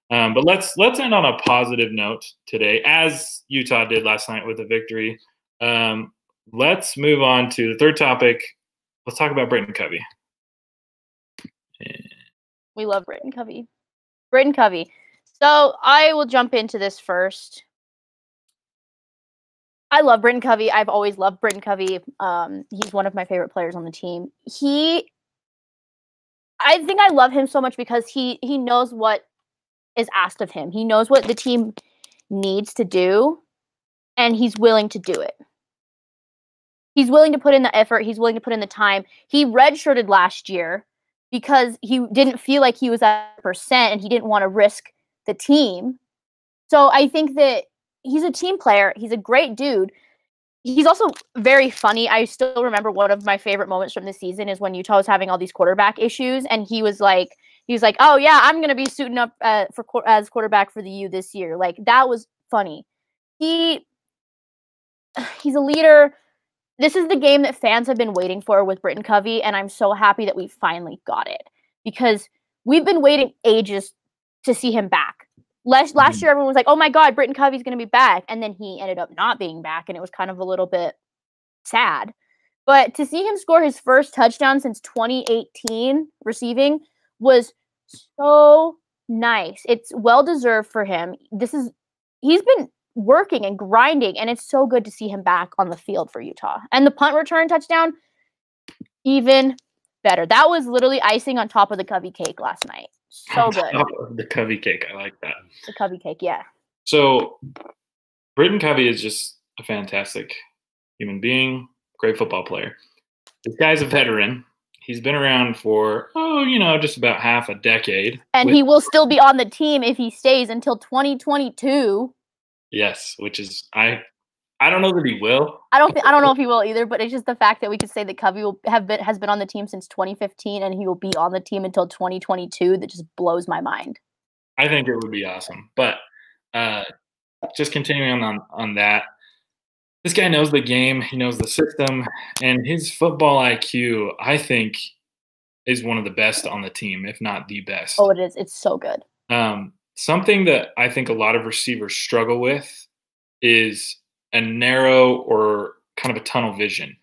But let's end on a positive note today, as Utah did last night with a victory. Let's move on to the third topic. Let's talk about Britain Covey. We love Britain Covey. Britain Covey. So I will jump into this first. I love Britain Covey. I've always loved Britain Covey. He's one of my favorite players on the team. I think I love him so much because he knows what is asked of him. He knows what the team needs to do, and he's willing to do it. He's willing to put in the effort. He's willing to put in the time. He redshirted last year because he didn't feel like he was at percent, and he didn't want to risk the team. So I think that he's a team player. He's a great dude. He's also very funny. I still remember one of my favorite moments from this season is when Utah was having all these quarterback issues, and he was like, "Oh yeah, I'm gonna be suiting up as quarterback for the U this year." Like, that was funny. He's a leader. This is the game that fans have been waiting for with Britain Covey, and I'm so happy that we finally got it, because we've been waiting ages to see him back. Last year, everyone was like, "Oh my God, Britain Covey's going to be back," and then he ended up not being back, and it was kind of a little bit sad. But to see him score his first touchdown since 2018 receiving was so nice. It's well deserved for him. He's been working and grinding, and it's so good to see him back on the field for Utah. And the punt return touchdown, even better. That was literally icing on top of the Covey cake last night. So good. The Covey cake, I like that. The Covey cake, yeah. So Britain Covey is just a fantastic human being, great football player. This guy's a veteran. He's been around for, just about half a decade. And he will still be on the team if he stays until 2022. Yes, which is I don't know that he will. I don't know if he will either, but it's just the fact that we could say that Covey has been on the team since 2015, and he will be on the team until 2022. That just blows my mind. I think it would be awesome. But just continuing on that, this guy knows the game. He knows the system, and his football IQ, I think, is one of the best on the team, if not the best. Oh, it is. It's so good. Something that I think a lot of receivers struggle with is a narrow or kind of a tunnel vision.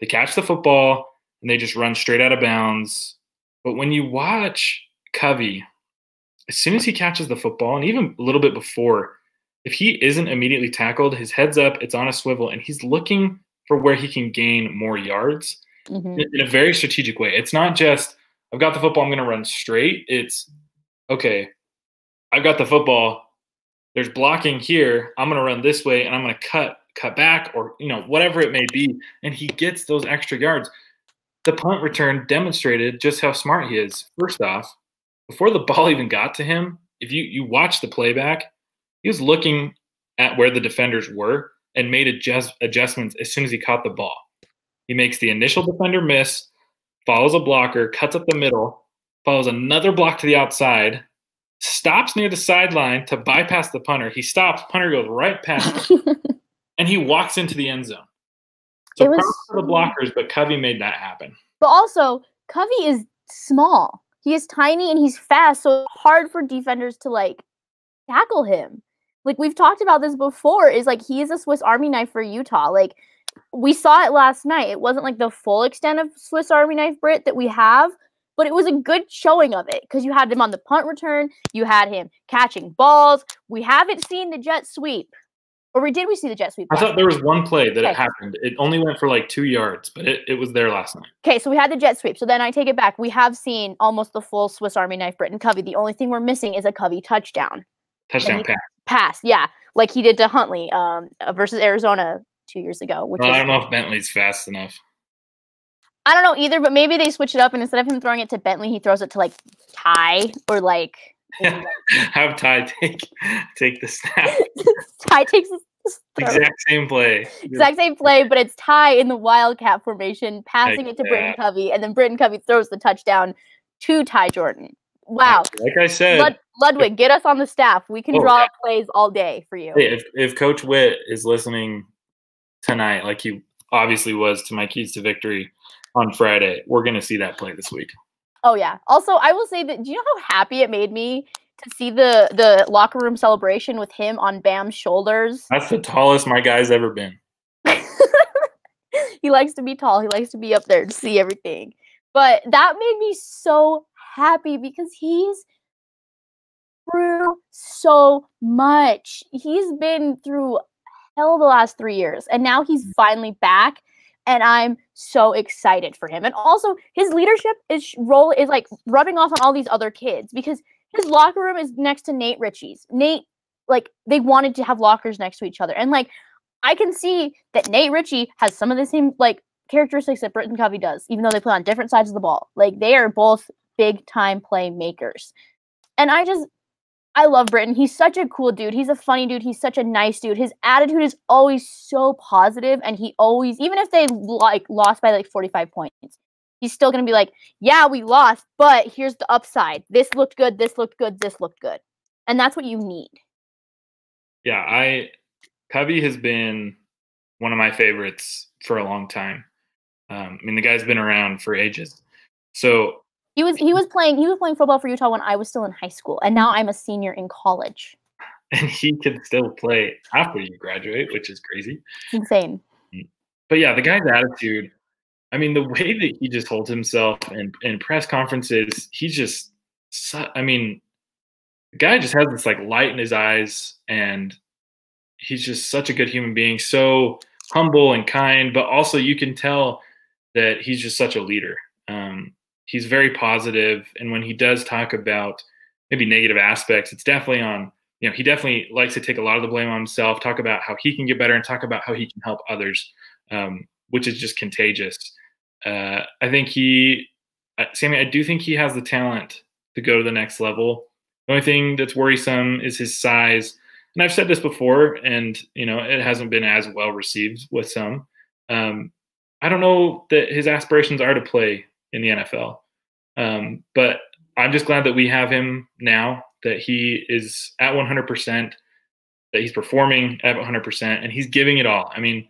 They catch the football and they just run straight out of bounds. But when you watch Covey, as soon as he catches the football, and even a little bit before, if he isn't immediately tackled, his head's up, it's on a swivel, and he's looking for where he can gain more yards in a very strategic way. It's not just, I've got the football, I'm going to run straight. It's, okay, I've got the football, there's blocking here, I'm going to run this way, and I'm going to cut back, or whatever it may be, and he gets those extra yards. The punt return demonstrated just how smart he is. First off, before the ball even got to him, if you watch the playback, he was looking at where the defenders were and made adjustments as soon as he caught the ball. He makes the initial defender miss, follows a blocker, cuts up the middle, follows another block to the outside, stops near the sideline to bypass the punter. He stops, punter goes right past him, and he walks into the end zone. So props to the blockers, but Covey made that happen. But also, Covey is small. He is tiny and he's fast, so it's hard for defenders to tackle him. We've talked about this before, is he is a Swiss Army knife for Utah. We saw it last night. It wasn't the full extent of Swiss Army knife Brit that we have, but it was a good showing of it, because you had him on the punt return, you had him catching balls. We haven't seen the jet sweep. Or did we see the jet sweep? I thought there was one play that it happened. It only went for 2 yards, but it was there last night. Okay, so we had the jet sweep. So then I take it back. We have seen almost the full Swiss Army knife Britain Covey. The only thing we're missing is a Covey touchdown. Touchdown pass, yeah. Like he did to Huntley versus Arizona 2 years ago. I don't know if Bentley's fast enough. I don't know either, but maybe they switch it up, and instead of him throwing it to Bentley, he throws it to Ty or have Ty take the snap. Ty takes the exact same play. Exact same play, but it's Ty in the Wildcat formation, passing it to Britain Covey, and then Britain Covey throws the touchdown to Ty Jordan. Wow. Like I said, Ludwig, get us on the staff. We can draw up plays all day for you. Hey, if Coach Witt is listening tonight, like he obviously was to my Keys to Victory on Friday, we're going to see that play this week. Oh, yeah. Also, I will say that, do you know how happy it made me to see the locker room celebration with him on Bam's shoulders. That's the tallest my guy's ever been. He likes to be tall. He likes to be up there to see everything. But that made me so happy because he's through so much. He's been through hell the last 3 years, and now he's finally back, and I'm so excited for him. And also, his leadership role is like rubbing off on all these other kids because his locker room is next to Nate Ritchie's. Nate, like, they wanted to have lockers next to each other, and like, I can see that Nate Ritchie has some of the same like characteristics that Britain Covey does, even though they play on different sides of the ball. Like, they are both big time playmakers, and I love Britain. He's such a cool dude. He's a funny dude. He's such a nice dude. His attitude is always so positive, and he always, even if they like lost by like 45 points, he's still gonna be like, yeah, we lost, but here's the upside. This looked good, this looked good, this looked good. And that's what you need. Yeah, Covey has been one of my favorites for a long time. I mean, the guy's been around for ages. So he was playing football for Utah when I was still in high school, and now I'm a senior in college. And he can still play after you graduate, which is crazy. It's insane. But yeah, the guy's attitude, I mean, the way that he just holds himself in press conferences, he's just, I mean, the guy just has this like light in his eyes, and he's just such a good human being, so humble and kind, but also you can tell that he's just such a leader. He's very positive, and when he does talk about maybe negative aspects, it's definitely on, you know, he definitely likes to take a lot of the blame on himself, talk about how he can get better, and talk about how he can help others, which is just contagious. I think Sammy, I do think he has the talent to go to the next level. The only thing that's worrisome is his size. And I've said this before, and, you know, it hasn't been as well received with some. I don't know that his aspirations are to play in the NFL. But I'm just glad that we have him now, that he is at 100%, that he's performing at 100%, and he's giving it all. I mean,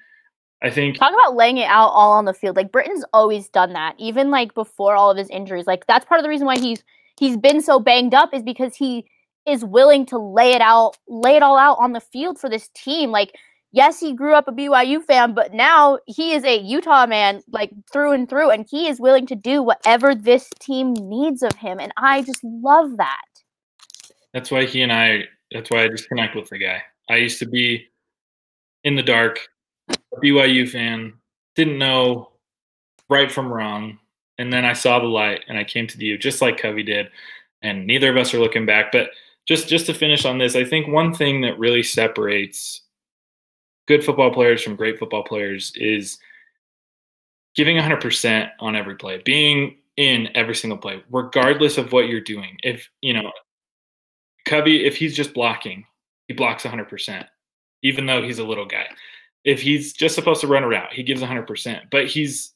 I think, talk about laying it out all on the field. Like, Britain's always done that, even like before all of his injuries. Like, that's part of the reason why he's been so banged up, is because he is willing to lay it all out on the field for this team. Like, yes, he grew up a BYU fan, but now he is a Utah man, like, through and through, and he is willing to do whatever this team needs of him, and I just love that. That's why I just connect with the guy. I used to be in the dark, a BYU fan, didn't know right from wrong, and then I saw the light, and I came to the U, just like Covey did, and neither of us are looking back. But just to finish on this, I think one thing that really separates good football players from great football players is giving 100% on every play, being in every single play, regardless of what you're doing. If, you know, Covey, if he's just blocking, he blocks 100%, even though he's a little guy. If he's just supposed to run a route, he gives 100%. But if he's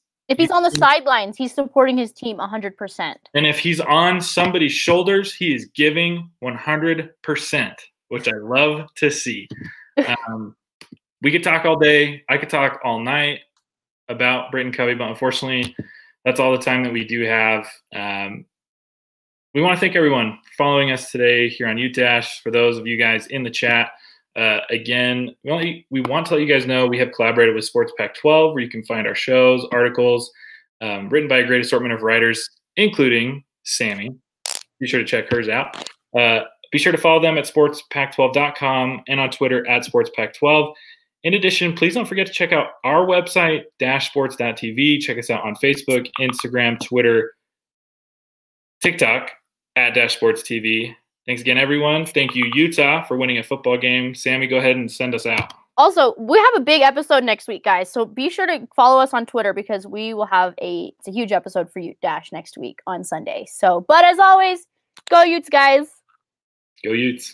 on the sidelines, he's supporting his team 100%. And if he's on somebody's shoulders, he is giving 100%, which I love to see. We could talk all day. I could talk all night about Britain Covey, but unfortunately, that's all the time that we do have. We want to thank everyone for following us today here on Utes. For those of you guys in the chat, again, we want to let you guys know we have collaborated with Sports Pac-12, where you can find our shows, articles, written by a great assortment of writers, including Sammy. Be sure to check hers out. Be sure to follow them at sportspac12.com and on Twitter at sportspac12. In addition, please don't forget to check out our website, dashsports.tv. Check us out on Facebook, Instagram, Twitter, TikTok at dashsportstv. Thanks again, everyone. Thank you, Utah, for winning a football game. Sammy, go ahead and send us out. Also, we have a big episode next week, guys. So be sure to follow us on Twitter, because we will have it's a huge episode for Ute Dash next week on Sunday. So, but as always, go Utes, guys. Go Utes.